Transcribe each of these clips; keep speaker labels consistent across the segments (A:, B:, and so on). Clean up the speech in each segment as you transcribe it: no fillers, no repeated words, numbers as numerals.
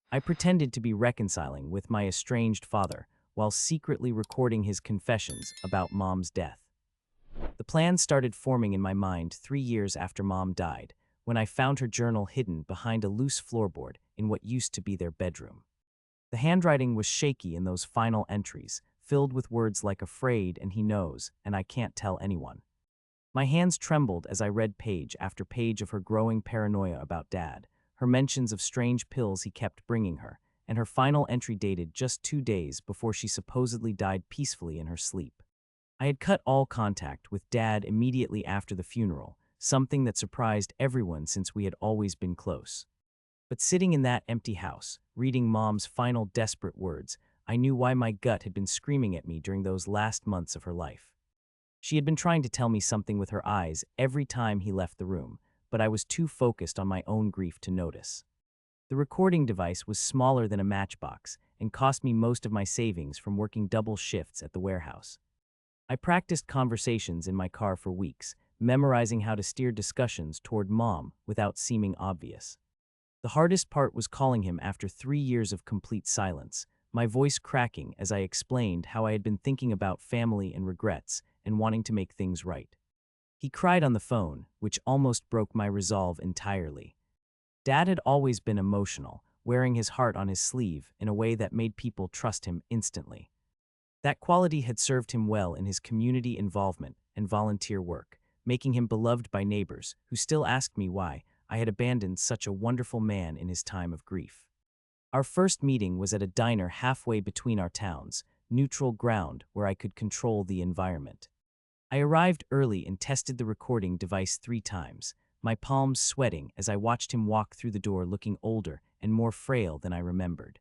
A: I pretended to be reconciling with my estranged father while secretly recording his confessions about Mom's death. The plan started forming in my mind 3 years after Mom died, when I found her journal hidden behind a loose floorboard in what used to be their bedroom. The handwriting was shaky in those final entries, filled with words like afraid and he knows, and I can't tell anyone. My hands trembled as I read page after page of her growing paranoia about Dad, her mentions of strange pills he kept bringing her, and her final entry dated just 2 days before she supposedly died peacefully in her sleep. I had cut all contact with Dad immediately after the funeral, something that surprised everyone since we had always been close. But sitting in that empty house, reading Mom's final desperate words, I knew why my gut had been screaming at me during those last months of her life. She had been trying to tell me something with her eyes every time he left the room, but I was too focused on my own grief to notice. The recording device was smaller than a matchbox and cost me most of my savings from working double shifts at the warehouse. I practiced conversations in my car for weeks, memorizing how to steer discussions toward Mom without seeming obvious. The hardest part was calling him after 3 years of complete silence, my voice cracking as I explained how I had been thinking about family and regrets and wanting to make things right. He cried on the phone, which almost broke my resolve entirely. Dad had always been emotional, wearing his heart on his sleeve in a way that made people trust him instantly. That quality had served him well in his community involvement and volunteer work, making him beloved by neighbors who still asked me why I had abandoned such a wonderful man in his time of grief. Our first meeting was at a diner halfway between our towns, neutral ground where I could control the environment. I arrived early and tested the recording device 3 times, my palms sweating as I watched him walk through the door looking older and more frail than I remembered.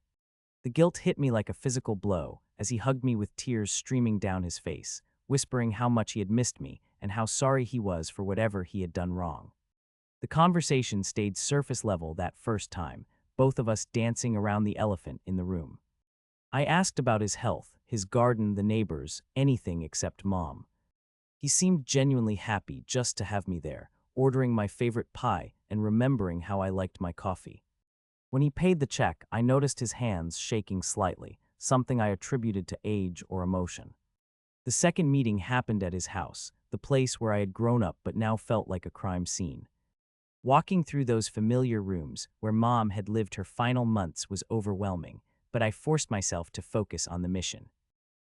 A: The guilt hit me like a physical blow as he hugged me with tears streaming down his face, whispering how much he had missed me and how sorry he was for whatever he had done wrong. The conversation stayed surface level that first time, both of us dancing around the elephant in the room. I asked about his health, his garden, the neighbors, anything except Mom. He seemed genuinely happy just to have me there, ordering my favorite pie and remembering how I liked my coffee. When he paid the check, I noticed his hands shaking slightly, something I attributed to age or emotion. The second meeting happened at his house, the place where I had grown up but now felt like a crime scene. Walking through those familiar rooms where Mom had lived her final months was overwhelming, but I forced myself to focus on the mission.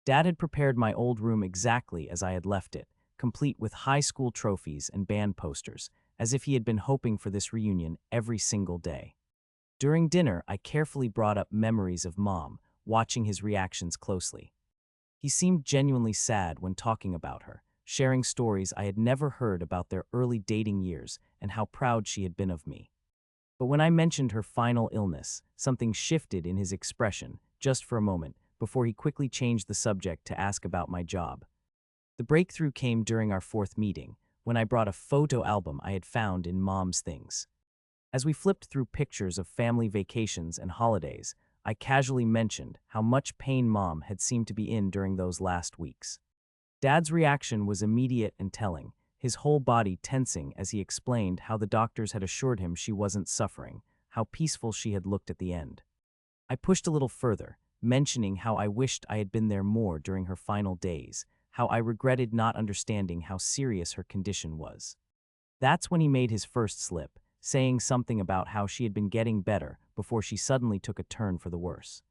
A: Dad had prepared my old room exactly as I had left it, complete with high school trophies and band posters, as if he had been hoping for this reunion every single day. During dinner, I carefully brought up memories of Mom, watching his reactions closely. He seemed genuinely sad when talking about her, sharing stories I had never heard about their early dating years and how proud she had been of me. But when I mentioned her final illness, something shifted in his expression, just for a moment, before he quickly changed the subject to ask about my job. The breakthrough came during our fourth meeting, when I brought a photo album I had found in Mom's things. As we flipped through pictures of family vacations and holidays, I casually mentioned how much pain Mom had seemed to be in during those last weeks. Dad's reaction was immediate and telling, his whole body tensing as he explained how the doctors had assured him she wasn't suffering, how peaceful she had looked at the end. I pushed a little further, mentioning how I wished I had been there more during her final days, how I regretted not understanding how serious her condition was. That's when he made his first slip, saying something about how she had been getting better before she suddenly took a turn for the worse.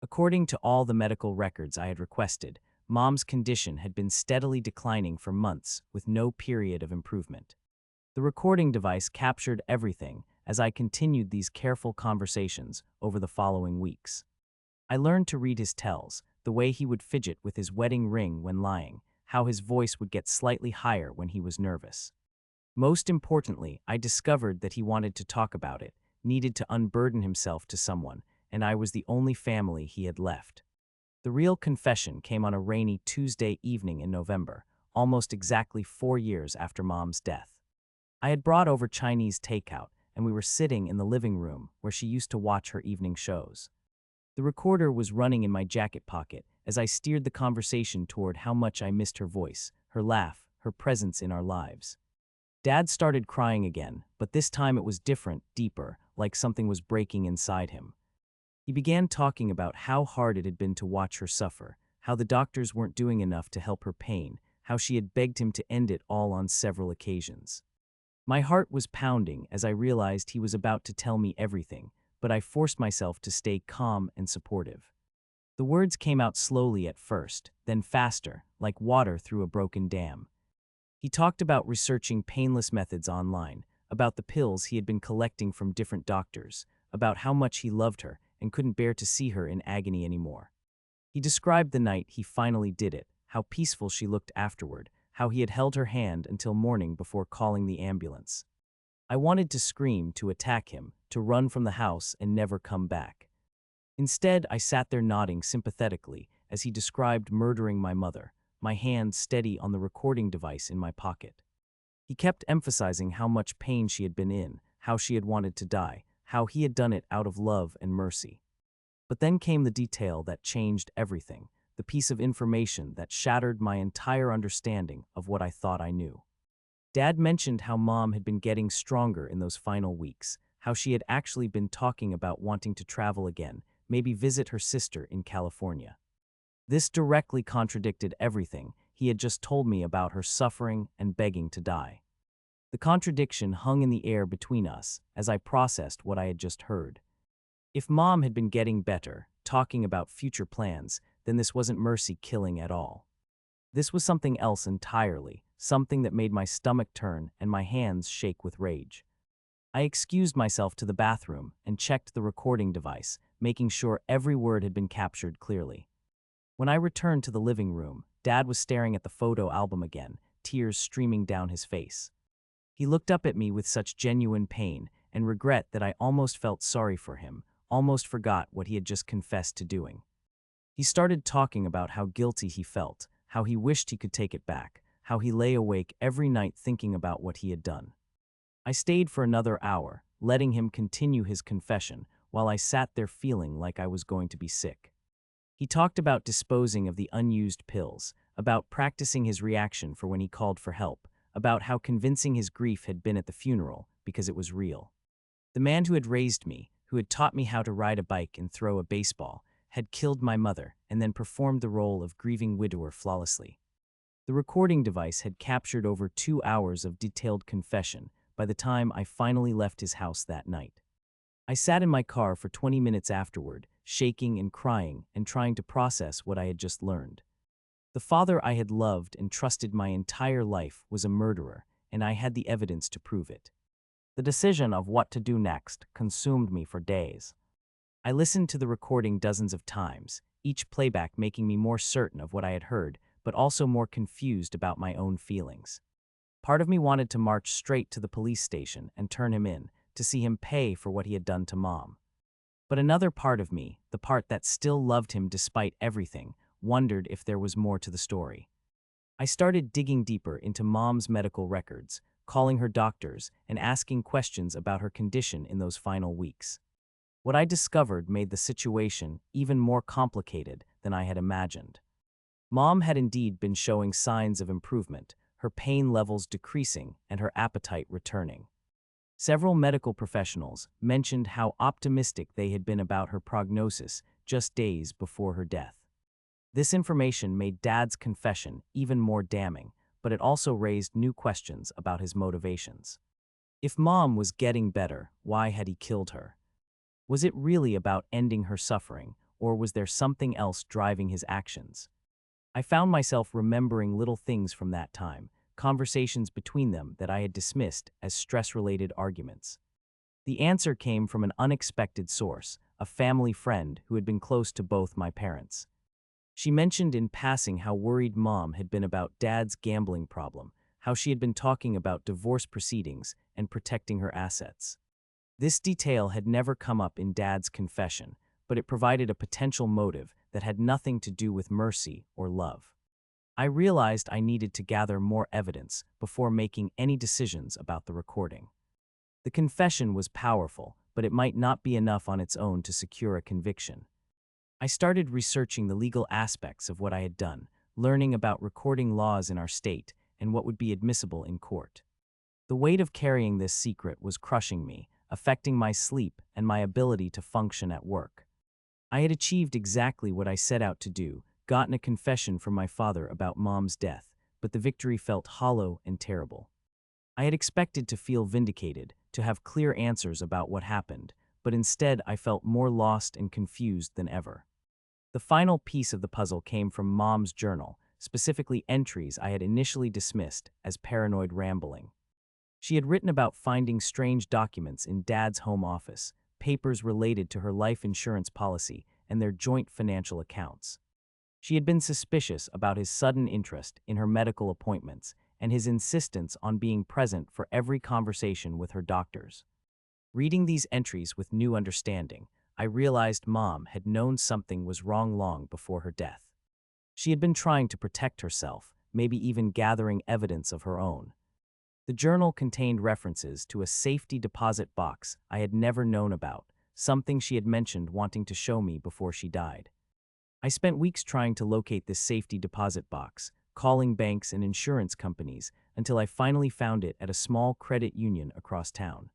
A: According to all the medical records I had requested, Mom's condition had been steadily declining for months with no period of improvement. The recording device captured everything as I continued these careful conversations over the following weeks. I learned to read his tells, the way he would fidget with his wedding ring when lying, how his voice would get slightly higher when he was nervous. Most importantly, I discovered that he wanted to talk about it, needed to unburden himself to someone, and I was the only family he had left. The real confession came on a rainy Tuesday evening in November, almost exactly 4 years after Mom's death. I had brought over Chinese takeout, and we were sitting in the living room where she used to watch her evening shows. The recorder was running in my jacket pocket as I steered the conversation toward how much I missed her voice, her laugh, her presence in our lives. Dad started crying again, but this time it was different, deeper, like something was breaking inside him. He began talking about how hard it had been to watch her suffer, how the doctors weren't doing enough to help her pain, how she had begged him to end it all on several occasions. My heart was pounding as I realized he was about to tell me everything, but I forced myself to stay calm and supportive. The words came out slowly at first, then faster, like water through a broken dam. He talked about researching painless methods online, about the pills he had been collecting from different doctors, about how much he loved her and couldn't bear to see her in agony anymore. He described the night he finally did it, how peaceful she looked afterward, how he had held her hand until morning before calling the ambulance. I wanted to scream, to attack him, to run from the house and never come back. Instead, I sat there nodding sympathetically as he described murdering my mother, my hand steady on the recording device in my pocket. He kept emphasizing how much pain she had been in, how she had wanted to die, how he had done it out of love and mercy. But then came the detail that changed everything, the piece of information that shattered my entire understanding of what I thought I knew. Dad mentioned how Mom had been getting stronger in those final weeks, how she had actually been talking about wanting to travel again, maybe visit her sister in California. This directly contradicted everything he had just told me about her suffering and begging to die. The contradiction hung in the air between us as I processed what I had just heard. If Mom had been getting better, talking about future plans, then this wasn't mercy killing at all. This was something else entirely, something that made my stomach turn and my hands shake with rage. I excused myself to the bathroom and checked the recording device, making sure every word had been captured clearly. When I returned to the living room, Dad was staring at the photo album again, tears streaming down his face. He looked up at me with such genuine pain and regret that I almost felt sorry for him, almost forgot what he had just confessed to doing. He started talking about how guilty he felt, how he wished he could take it back, how he lay awake every night thinking about what he had done. I stayed for another hour, letting him continue his confession while I sat there feeling like I was going to be sick. He talked about disposing of the unused pills, about practicing his reaction for when he called for help, about how convincing his grief had been at the funeral because it was real. The man who had raised me, who had taught me how to ride a bike and throw a baseball, had killed my mother and then performed the role of grieving widower flawlessly. The recording device had captured over 2 hours of detailed confession by the time I finally left his house that night. I sat in my car for 20 minutes afterward, shaking and crying and trying to process what I had just learned. The father I had loved and trusted my entire life was a murderer, and I had the evidence to prove it. The decision of what to do next consumed me for days. I listened to the recording dozens of times, each playback making me more certain of what I had heard, but also more confused about my own feelings. Part of me wanted to march straight to the police station and turn him in, to see him pay for what he had done to Mom. But another part of me, the part that still loved him despite everything, wondered if there was more to the story. I started digging deeper into Mom's medical records, calling her doctors and asking questions about her condition in those final weeks. What I discovered made the situation even more complicated than I had imagined. Mom had indeed been showing signs of improvement, her pain levels decreasing and her appetite returning. Several medical professionals mentioned how optimistic they had been about her prognosis just days before her death. This information made Dad's confession even more damning, but it also raised new questions about his motivations. If Mom was getting better, why had he killed her? Was it really about ending her suffering, or was there something else driving his actions? I found myself remembering little things from that time, conversations between them that I had dismissed as stress-related arguments. The answer came from an unexpected source, a family friend who had been close to both my parents. She mentioned in passing how worried Mom had been about Dad's gambling problem, how she had been talking about divorce proceedings and protecting her assets. This detail had never come up in Dad's confession, but it provided a potential motive that had nothing to do with mercy or love. I realized I needed to gather more evidence before making any decisions about the recording. The confession was powerful, but it might not be enough on its own to secure a conviction. I started researching the legal aspects of what I had done, learning about recording laws in our state and what would be admissible in court. The weight of carrying this secret was crushing me, affecting my sleep and my ability to function at work. I had achieved exactly what I set out to do, gotten a confession from my father about Mom's death, but the victory felt hollow and terrible. I had expected to feel vindicated, to have clear answers about what happened, but instead I felt more lost and confused than ever. The final piece of the puzzle came from Mom's journal, specifically entries I had initially dismissed as paranoid rambling. She had written about finding strange documents in Dad's home office, papers related to her life insurance policy and their joint financial accounts. She had been suspicious about his sudden interest in her medical appointments and his insistence on being present for every conversation with her doctors. Reading these entries with new understanding, I realized Mom had known something was wrong long before her death. She had been trying to protect herself, maybe even gathering evidence of her own. The journal contained references to a safety deposit box I had never known about, something she had mentioned wanting to show me before she died. I spent weeks trying to locate this safety deposit box, calling banks and insurance companies, until I finally found it at a small credit union across town.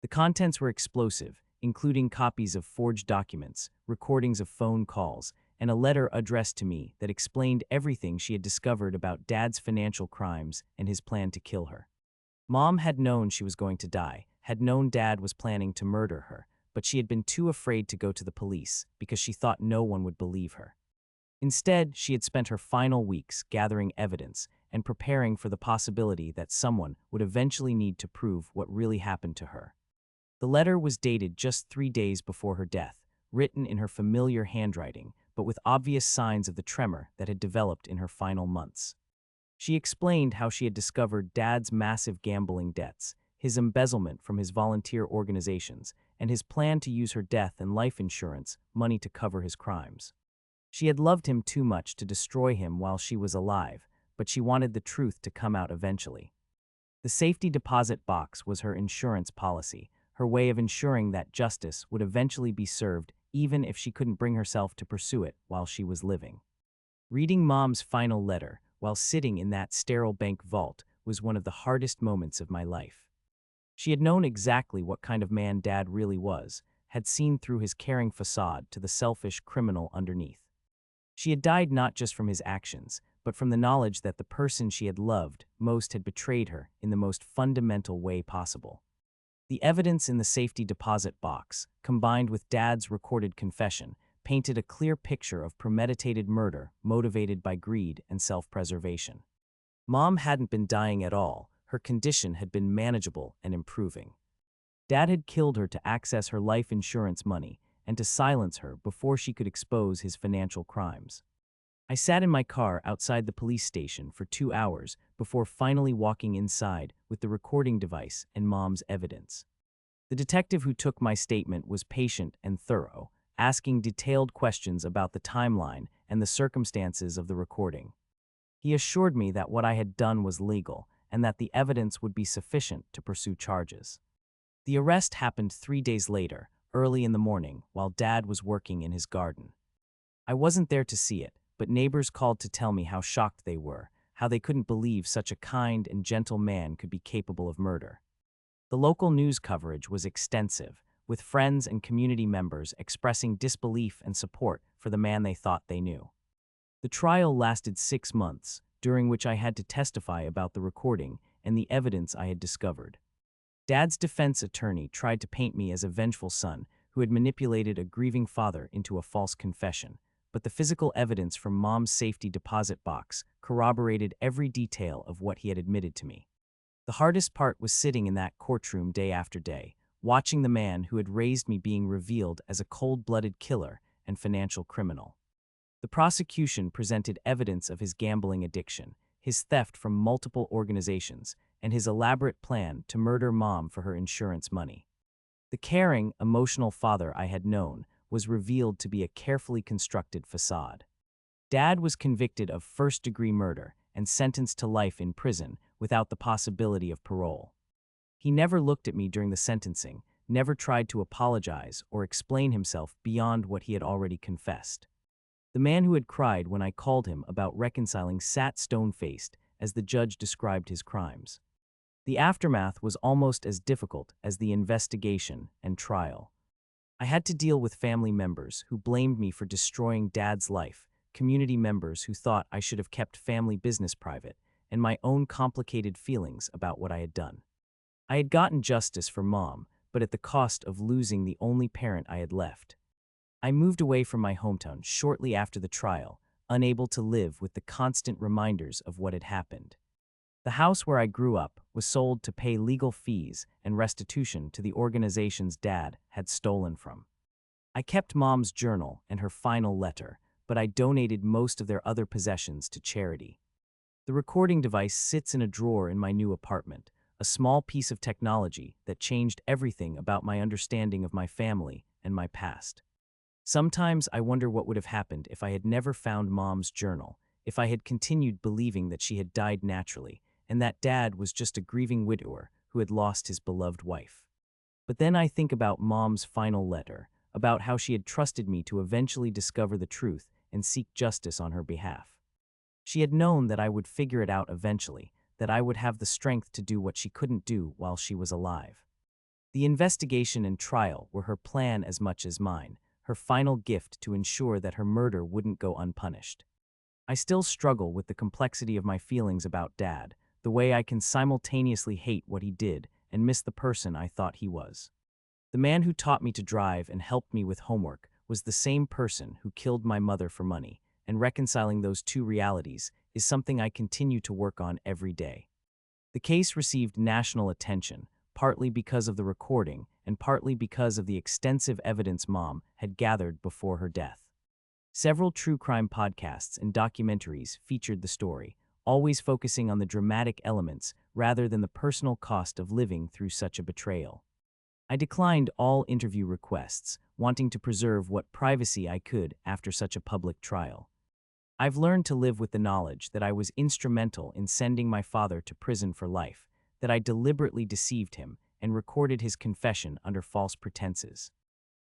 A: The contents were explosive, including copies of forged documents, recordings of phone calls, and a letter addressed to me that explained everything she had discovered about Dad's financial crimes and his plan to kill her. Mom had known she was going to die, had known Dad was planning to murder her, but she had been too afraid to go to the police because she thought no one would believe her. Instead, she had spent her final weeks gathering evidence and preparing for the possibility that someone would eventually need to prove what really happened to her. The letter was dated just 3 days before her death, written in her familiar handwriting, but with obvious signs of the tremor that had developed in her final months. She explained how she had discovered Dad's massive gambling debts, his embezzlement from his volunteer organizations, and his plan to use her death and life insurance money to cover his crimes. She had loved him too much to destroy him while she was alive, but she wanted the truth to come out eventually. The safety deposit box was her insurance policy, her way of ensuring that justice would eventually be served even if she couldn't bring herself to pursue it while she was living. Reading Mom's final letter while sitting in that sterile bank vault was one of the hardest moments of my life. She had known exactly what kind of man Dad really was, had seen through his caring facade to the selfish criminal underneath. She had died not just from his actions, but from the knowledge that the person she had loved most had betrayed her in the most fundamental way possible. The evidence in the safety deposit box, combined with Dad's recorded confession, painted a clear picture of premeditated murder motivated by greed and self-preservation. Mom hadn't been dying at all, her condition had been manageable and improving. Dad had killed her to access her life insurance money and to silence her before she could expose his financial crimes. I sat in my car outside the police station for 2 hours before finally walking inside with the recording device and Mom's evidence. The detective who took my statement was patient and thorough, asking detailed questions about the timeline and the circumstances of the recording. He assured me that what I had done was legal and that the evidence would be sufficient to pursue charges. The arrest happened 3 days later, early in the morning, while Dad was working in his garden. I wasn't there to see it, but neighbors called to tell me how shocked they were, how they couldn't believe such a kind and gentle man could be capable of murder. The local news coverage was extensive, with friends and community members expressing disbelief and support for the man they thought they knew. The trial lasted 6 months, during which I had to testify about the recording and the evidence I had discovered. Dad's defense attorney tried to paint me as a vengeful son who had manipulated a grieving father into a false confession, but the physical evidence from Mom's safety deposit box corroborated every detail of what he had admitted to me. The hardest part was sitting in that courtroom day after day, watching the man who had raised me being revealed as a cold-blooded killer and financial criminal. The prosecution presented evidence of his gambling addiction, his theft from multiple organizations, and his elaborate plan to murder Mom for her insurance money. The caring, emotional father I had known was revealed to be a carefully constructed facade. Dad was convicted of first-degree murder and sentenced to life in prison without the possibility of parole. He never looked at me during the sentencing, never tried to apologize or explain himself beyond what he had already confessed. The man who had cried when I called him about reconciling sat stone-faced as the judge described his crimes. The aftermath was almost as difficult as the investigation and trial. I had to deal with family members who blamed me for destroying Dad's life, community members who thought I should have kept family business private, and my own complicated feelings about what I had done. I had gotten justice for Mom, but at the cost of losing the only parent I had left. I moved away from my hometown shortly after the trial, unable to live with the constant reminders of what had happened. The house where I grew up was sold to pay legal fees and restitution to the organizations Dad had stolen from. I kept Mom's journal and her final letter, but I donated most of their other possessions to charity. The recording device sits in a drawer in my new apartment, a small piece of technology that changed everything about my understanding of my family and my past. Sometimes I wonder what would have happened if I had never found Mom's journal, if I had continued believing that she had died naturally, and that Dad was just a grieving widower who had lost his beloved wife. But then I think about Mom's final letter, about how she had trusted me to eventually discover the truth and seek justice on her behalf. She had known that I would figure it out eventually, that I would have the strength to do what she couldn't do while she was alive. The investigation and trial were her plan as much as mine, her final gift to ensure that her murder wouldn't go unpunished. I still struggle with the complexity of my feelings about Dad, the way I can simultaneously hate what he did and miss the person I thought he was. The man who taught me to drive and helped me with homework was the same person who killed my mother for money, and reconciling those two realities is something I continue to work on every day. The case received national attention, partly because of the recording and partly because of the extensive evidence Mom had gathered before her death. Several true crime podcasts and documentaries featured the story, always focusing on the dramatic elements rather than the personal cost of living through such a betrayal. I declined all interview requests, wanting to preserve what privacy I could after such a public trial. I've learned to live with the knowledge that I was instrumental in sending my father to prison for life, that I deliberately deceived him and recorded his confession under false pretenses.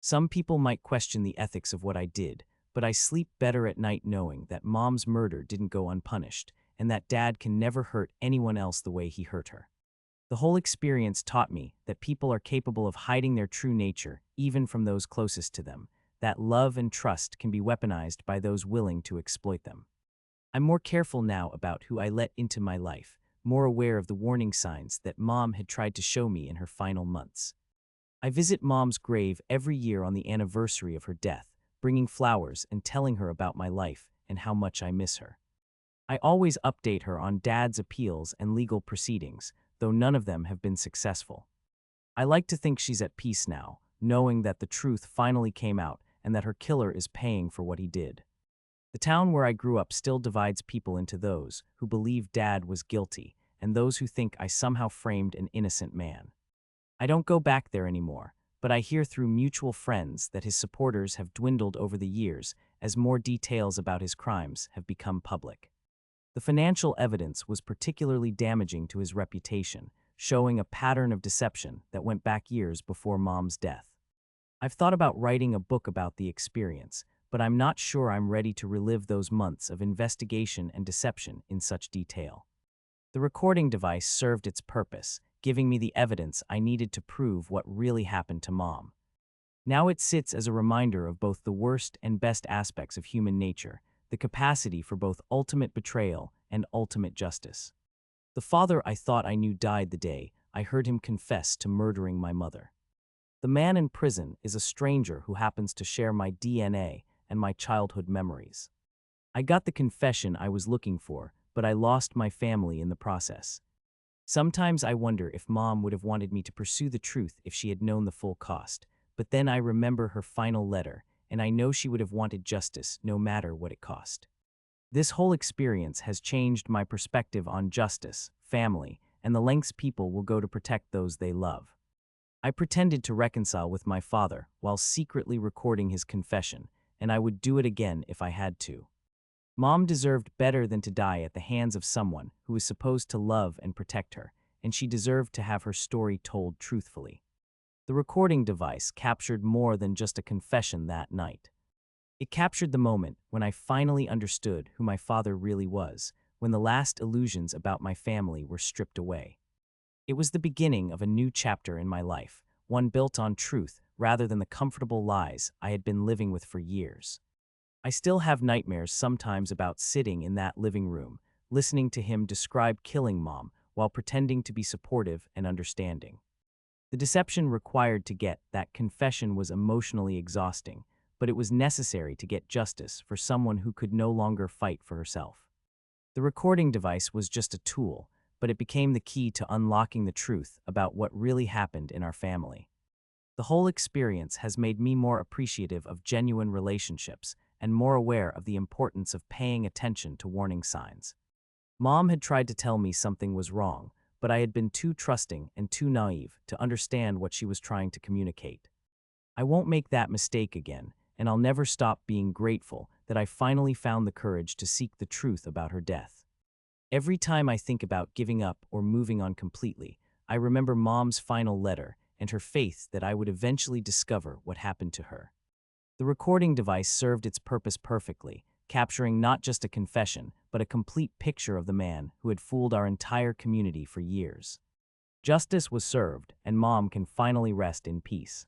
A: Some people might question the ethics of what I did, but I sleep better at night knowing that Mom's murder didn't go unpunished and that Dad can never hurt anyone else the way he hurt her. The whole experience taught me that people are capable of hiding their true nature, even from those closest to them, that love and trust can be weaponized by those willing to exploit them. I'm more careful now about who I let into my life, more aware of the warning signs that Mom had tried to show me in her final months. I visit Mom's grave every year on the anniversary of her death, bringing flowers and telling her about my life and how much I miss her. I always update her on Dad's appeals and legal proceedings, though none of them have been successful. I like to think she's at peace now, knowing that the truth finally came out and that her killer is paying for what he did. The town where I grew up still divides people into those who believe Dad was guilty and those who think I somehow framed an innocent man. I don't go back there anymore, but I hear through mutual friends that his supporters have dwindled over the years as more details about his crimes have become public. The financial evidence was particularly damaging to his reputation, showing a pattern of deception that went back years before Mom's death. I've thought about writing a book about the experience, but I'm not sure I'm ready to relive those months of investigation and deception in such detail. The recording device served its purpose, giving me the evidence I needed to prove what really happened to Mom. Now it sits as a reminder of both the worst and best aspects of human nature, the capacity for both ultimate betrayal and ultimate justice. The father I thought I knew died the day I heard him confess to murdering my mother. The man in prison is a stranger who happens to share my DNA and my childhood memories. I got the confession I was looking for, but I lost my family in the process. Sometimes I wonder if Mom would have wanted me to pursue the truth if she had known the full cost, but then I remember her final letter, and I know she would have wanted justice no matter what it cost. This whole experience has changed my perspective on justice, family, and the lengths people will go to protect those they love. I pretended to reconcile with my father while secretly recording his confession, and I would do it again if I had to. Mom deserved better than to die at the hands of someone who was supposed to love and protect her, and she deserved to have her story told truthfully. The recording device captured more than just a confession that night. It captured the moment when I finally understood who my father really was, when the last illusions about my family were stripped away. It was the beginning of a new chapter in my life, one built on truth rather than the comfortable lies I had been living with for years. I still have nightmares sometimes about sitting in that living room, listening to him describe killing Mom while pretending to be supportive and understanding. The deception required to get that confession was emotionally exhausting, but it was necessary to get justice for someone who could no longer fight for herself. The recording device was just a tool, but it became the key to unlocking the truth about what really happened in our family. The whole experience has made me more appreciative of genuine relationships and more aware of the importance of paying attention to warning signs. Mom had tried to tell me something was wrong, but I had been too trusting and too naive to understand what she was trying to communicate. I won't make that mistake again, and I'll never stop being grateful that I finally found the courage to seek the truth about her death. Every time I think about giving up or moving on completely, I remember Mom's final letter and her faith that I would eventually discover what happened to her. The recording device served its purpose perfectly, capturing not just a confession, but a complete picture of the man who had fooled our entire community for years. Justice was served, and Mom can finally rest in peace.